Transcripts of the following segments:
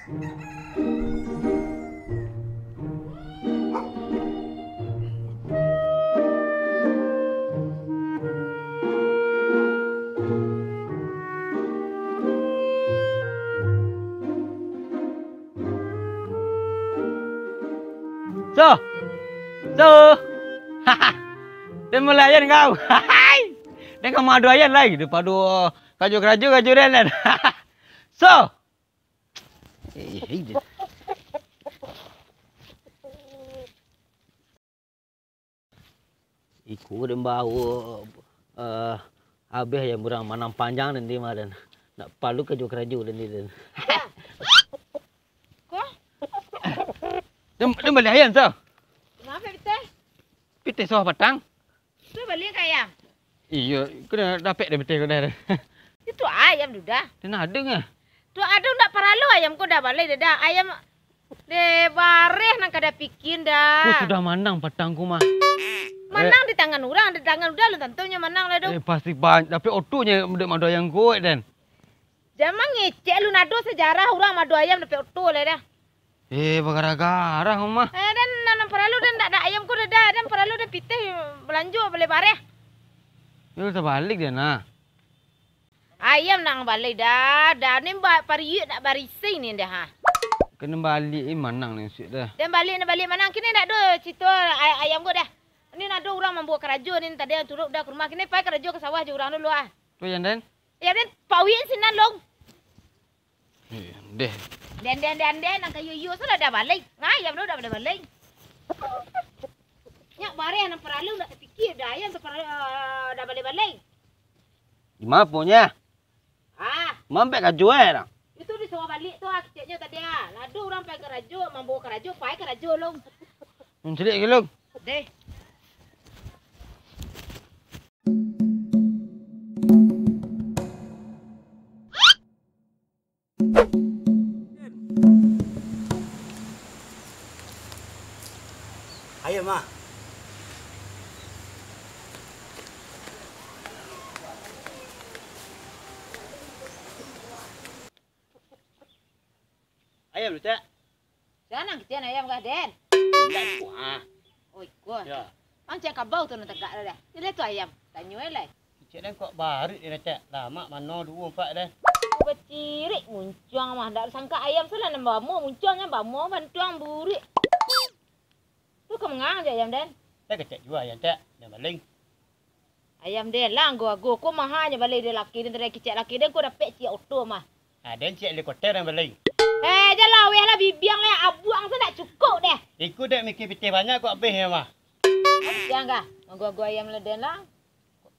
So, haha, dan melayan kau, dan kamu adu ayan lagi, daripada kaju dan, so, iku dan bau, habis yang burang manang panjang dan di mana, nak palu kaju dan di dan. Dem balik ayam so. Kenapa kita? Pite so patang. Tu balik ayam. Iya, kena dapat dah pite kau dah. Itu ayam sudah. Dan ada ngah. Tu ada nak paralu ayam kau dah balik dah. Ayam de bareh nak kada pikin dah. Aku sudah manang patangku mah. Manang di tangan orang, di tangan udah lu tentunya manang lah dong. Pasti banyak, tapi otunya mendek madu ayam kuat dan. Jangan ngecek lu nado sejarah orang madu ayam dapat otu lah dah. Bagara-gara mah. Dan nanam paralu dan tak ada ayam kau dah. Dan paralu dah pitih belanju boleh bareh. Ya kita balik dia nah. Ayam nang balik dah. Dah ni pariuk nak barisi ni dah ha. Kena balik manang ni sik dah. Dan balik manang kini nak do cerita ayam kau dah. Ni nak do orang membawa kerajo ni tadi turut dah ke rumah kini pai kerajo ke sawah je orang dulu ah. Tu yang dan? Ya dan pawin sinan long. Deh. Dan nang kayu sudah dah balik. Ayam tu dah balik. Nyak bare nang peralu nak fikir dah ayam tu dah balik. Di mana punya? Mampek kaju dah. Itu di sawah balik tu kecilnya tadi ah. Ladu orang pai kerajo, membawa kerajo, pai kerajo long. Mencelik ke long? Deh. Ayo, Ma. Ayam lu, Cak. Jangan kecil ayam kah, Den? Enggak kuah. Oh, ikut. Ya. Ang cek kabau tu nak tegak dah. Ini tu ayam. Tanya elai. Cik dan kok barit dia, Cak. Lama mana 2 4 dah. Aku bercirik muncang mah. Tak sangka ayam salah nak bamu. Muncangnya bamu bantuang burik. Tu kau mengang je ayam, Den? Saya kecek juga ayam, Cak. Dia maling. Ayam Den lah. Aku mahanya balik dia laki. Dia dari kecek laki. Dia kau dapat cik auto mah. Dan cik helikopter yang maling. Jalan weh lah bibiang lah. Abuang tu nak cukup deh. Ikut dah mikir pitih banyak kok habis ya, Ma. Jangan kah? Aku ayam lah, Den lah.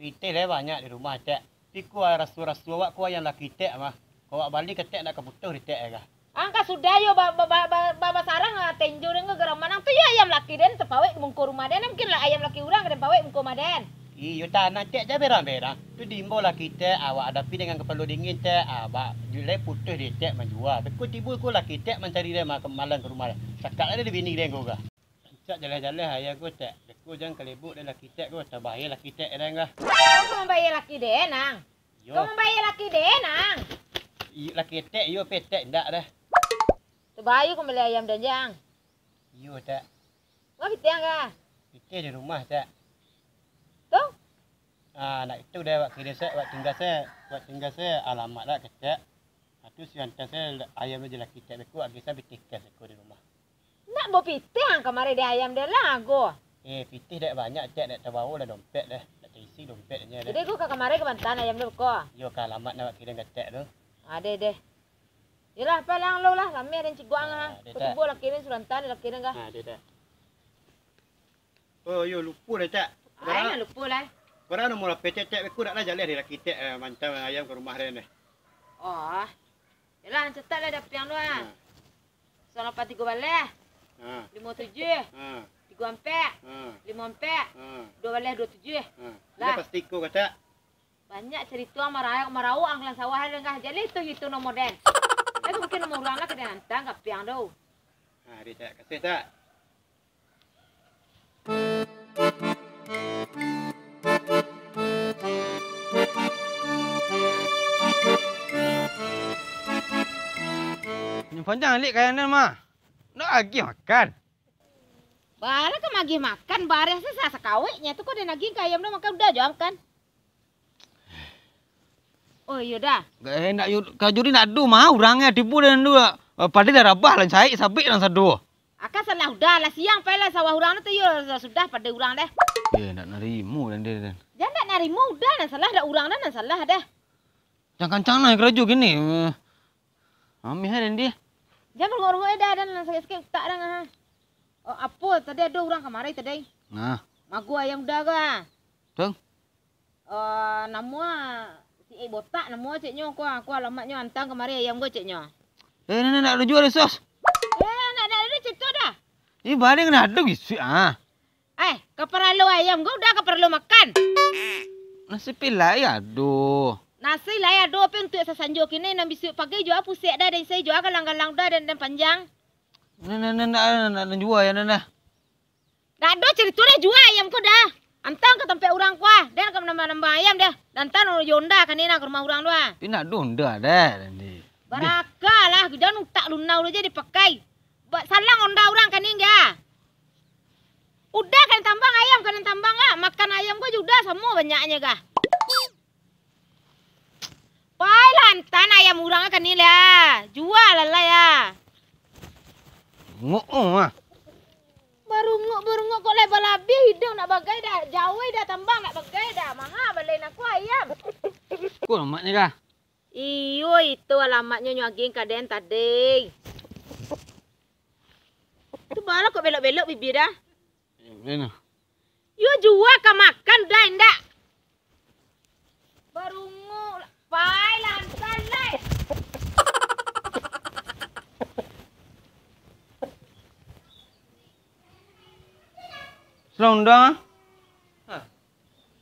Pitih lah banyak di rumah, Cak. Tiku rasu-rasu awak ku ayam laki, Cak, mah. Kau awak balik ketek nak kebutuh di Cak kah? Angka sudah yo baba sarang tenjo dengan geram manang tu yo ayam laki Den terpawek mungko rumah Den mungkin lah ayam laki orang dan pawek mungko rumah Den. Iyo tanah Cak je berang-berang. Tu dimbo laki Cak awak hadapi dengan kepala dingin Cak. Abak julai putus dia Cak menjual. Beku tibu ku laki Cak mencari dia malam ke rumah. Sakak ada di bini dia kau kah. Cak jalan-jalan ayah ku Cak. Beku jangan kelibuk dia laki Cak ku tabahaya laki Cak dah kah. Kau membayar laki Den nang. Kau membayar laki Den nang. Laki Cak yo petek ndak dah. Terbayu kau beli ayam Dan jang. Iyo Cak. Ngap tiang kah? Fikir di rumah Cak. Tu? Nak itu dah buat kira saya, buat tinggal saya alamat dah kecak. Itu si hantar saya ayam dia laki Cak beku agi saya bitikkan beku di rumah. Nak bawa pitih kemarin dia ayam dia lah aku. Pitih dah banyak Cak nak terbawa dah dompet dah. Nak terisi dompetnya dah. Jadi aku ke kemarin ke bantan ayam dia beku. Yo ke alamat nak buat kira kecak tu. Deh. Yalah, apa lang lo lah, kami ada cik guang ha. Ada Kutubo laki ni surantan laki ni kah? Ada dah. Oh, yo lupa dah Cak. Ayah lupa lah. Korang nak mula pecek Cak beku nak lah jalan dia laki Cak macam ayam ke rumah dia ni. Oh. Yalah, cetak lah dapet yang tu ha. Soal apa 3 balai? 57. 3 ampek. 5 ampek. 2 balai 27. Lah pasti ku kata. Banyak cerita marau angklan sawah dia kah. Jadi itu nomor Den. Aku mungkin nomor orang lah kena hantar kat piang tu. Dia Cak, kasih Cak. Yang panjang alik kayak ni mah. Nak lagi makan. Barang ke magi makan, barang sesa sekawiknya tu kau dia nagih ke ayam dah makan udah jawab kan. Oh iya dah. Gak enak kajuri nak du mah orangnya tipu dan dua. Pada dah rabah lah saya sabik dan sadu. Akan salah udah lah siang pala sawah orang tu yo sudah pada orang dah. Ya nak narimu dan dia. Jangan nak narimu udah dan salah dah orang dah dan salah dah. Jangan kancang lah kerja gini. Mami hari dia. Jangan ngorong dah dan sakit-sakit tak dah ngah. Oh, apa tadi ada orang kemarin tadi? Nah. Magu ayam dah ke? Tung. Nama si botak nama ciknya aku alamatnya antang kemarin ayam gua ciknya. Nak ada jual sos. Nak ada cerita dah. Ini barang nak ada gisu Keperlu ayam gua udah keperlu makan. Nasi pilai aduh. Nasi lah ya do pe untuk sasanjo kini nak bisu pagi jual pusik dah dan saya jual galang-galang dah dan panjang. Nak jual ya nak. Dah do cerita dah jual ayam kau dah. Antang ke tempat orang kuah dan ke nambah-nambah ayam dah. Dan tan yonda kan ni nak ke rumah orang dua. Tapi nak donda dah nanti. Barakah lah jangan utak lunau aja dipakai. Salang onda orang kan ni enggak. Udah kan tambang ayam kan tambang ah. Makan ayam gua juga semua banyaknya kah. Pai lantan ayam orang kan ni lah. Jual lah ya. Ngok ah. Baru kok lebar lebih hidung nak bagai dah. Jauh dah tambang nak bagai dah. Mahal balik aku ayam. Kau alamatnya kah? Iyo itu alamatnya nyaging kaden tadi. Tu bala kok belok-belok bibir dah. Mana? Yo jual ke makan dah indak. Barungu pai lantan lai. Serang dah.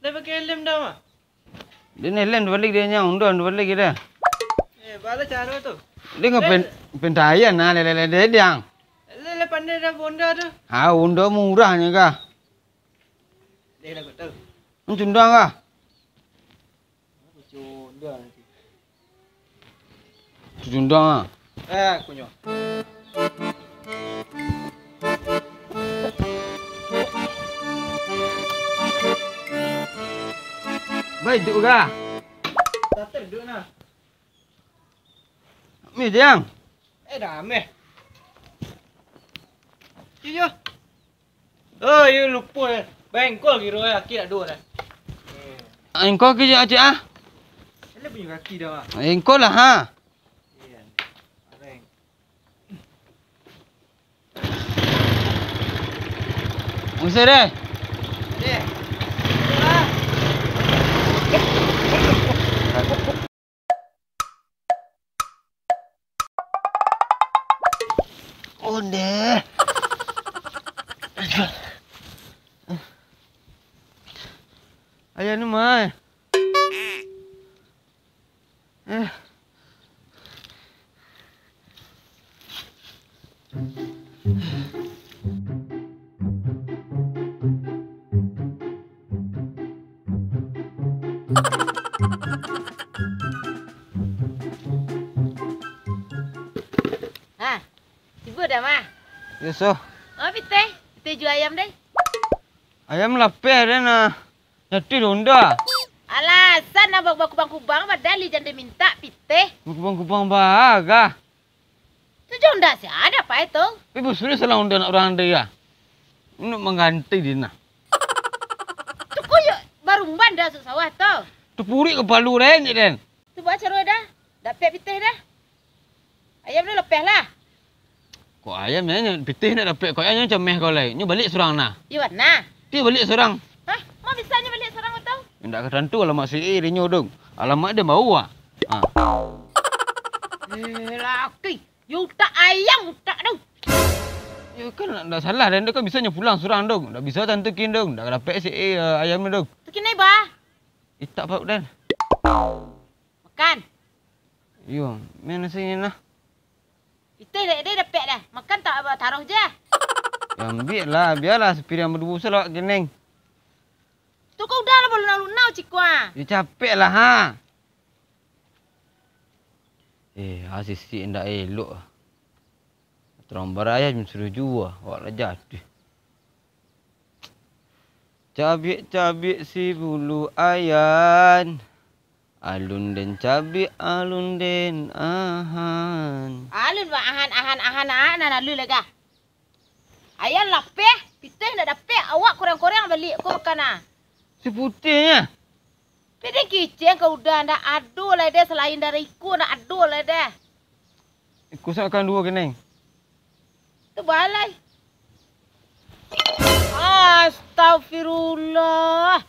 Dah pakai lem dah mah. Dia ni lem balik dia nya undan balik kita. Bala cara tu. Dia ngap pentayan nah lele dia diang. Lele pandai dah bonda tu. Undan murahnya kah? Dia dah tahu. Mencundang kah? Cunda nanti. Mencundang ah. Kunyo. Baik duduk kah? Tak terduk nah. Mi diang. Dah ameh. Yo. Oh, you lupa. Bengkol kira kaki nak dua dah. Engkau kerja acik ah? Dia punya kaki dah. Engkau lah ha. Areng. Usir deh. Deh. Oh deh. Ayah ni mai. Tiba dah mah. Ya so. Pite jual ayam deh. Ayam lapar dah na. Nyati ronda. Alasan nak bawa kubang-kubang padahal li jangan minta pite. Kubang-kubang bahaga. Tu jonda si ada apa itu? Ibu sudah salah unda nak orang dia. Nak mengganti dia nak. Tu koyo baru dah masuk sawah tu. Tu puri kepala ren je den. Tu baca roda dah. Dapat pite dah. Ayam ni lepas lah. Kau ayam ni pitih nak dapat kau ayam macam meh kau lai. Nyu balik seorang nah. Iwan nah. Dia balik seorang. Hah? Mau bisanya balik seorang tu? Ndak ketentu alamat si dia nyu dong. Alamat dia bau ah. Laki. You tak ayam tak dah. Ya kan tak salah dan dia kan bisanya pulang seorang dong. Tak bisa tentukin dong. Tak dapat si ayam ni dong. Tu kini bah. Itak pak dan. Makan. Yo, mana sini nah. Pite dia dapat dah. Makan tak taruh je. Ya biarlah sepirian berdebu selawat geneng. Tu kau dah lah lunau-lunau cikwa. Dia capek lah ha. Asis si ndak elok. Orang berayat suruh jual. Awak lah jadi. Cabik-cabik si bulu ayan. Alun den cabik, alun den ahan. Alun ba ahan alun lega. Ayan lapeh, piteh nak dapeh awak korang-korang balik ko kana. Si putihnya. Pede kiceng kau udah ndak adu lah deh selain dari ku nak adu lah deh. Kusakkan 2 keneng. Tu balai. Astagfirullah.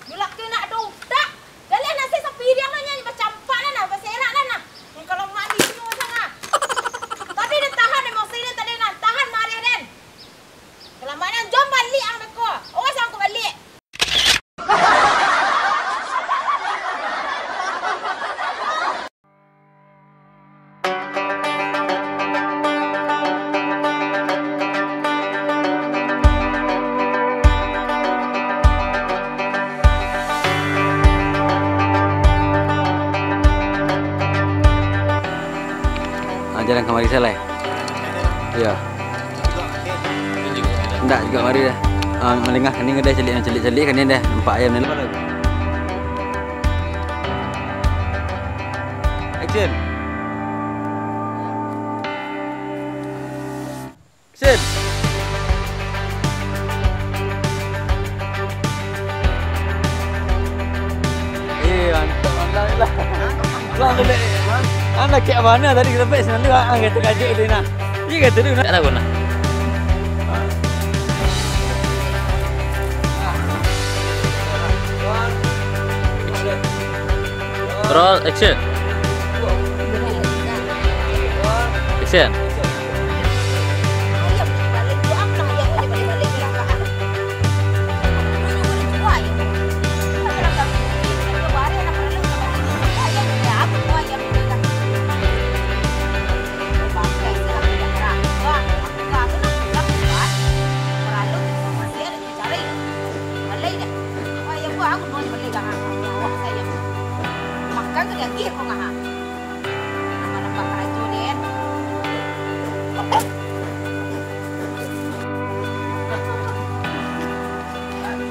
Mulak ke nak dodak. Kalian nasi sapi dia nanya ni macam campak lah berserak lah. Kalau mak ni semua sangat. Tapi dia tahan emosi dia tadi nak tahan marah den. Kalau maknya jom balik ang beko. Awas aku balik. Jalan kemari selai. Ya. Enggak juga mari dah. Melengah kening dah celik kan dah. Nampak ayam ni lepas. Action. Action. Mantap. Lang dulu. Anda kayak mana tadi kita pes nanti kata kajuk itu nah. Iya kata tu nak tahu nah. Roll action. Action.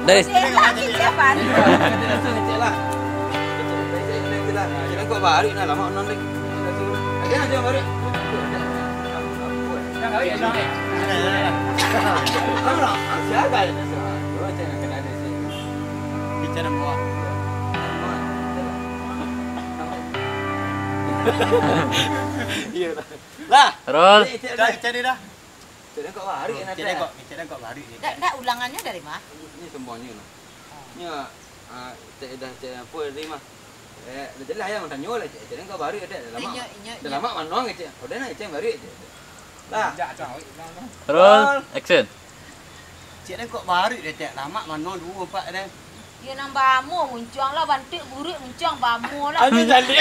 Dari siapa? Jangan kau baru nak lama non lagi. Jangan jangan baru. Jangan. Siapa? Jangan kena ada sih. Bicara buah. Iya lah. Roll. Cari dah. Jangan kau baru. Cari kau baru. Dah ulangannya dari mana? Ini semuanya lah. Ni dah apa dari mah. Dah jelas yang tanya lah cik. Jangan kau baru ada lama. Dah lama manong cik. Udah nak cik baru cik. Lah. Roll action. Cik dah kau baru dah cik. Lama manong 2 4 dah. Dia nang bamu muncang lah bantik burik muncang bamu lah. Ani jadi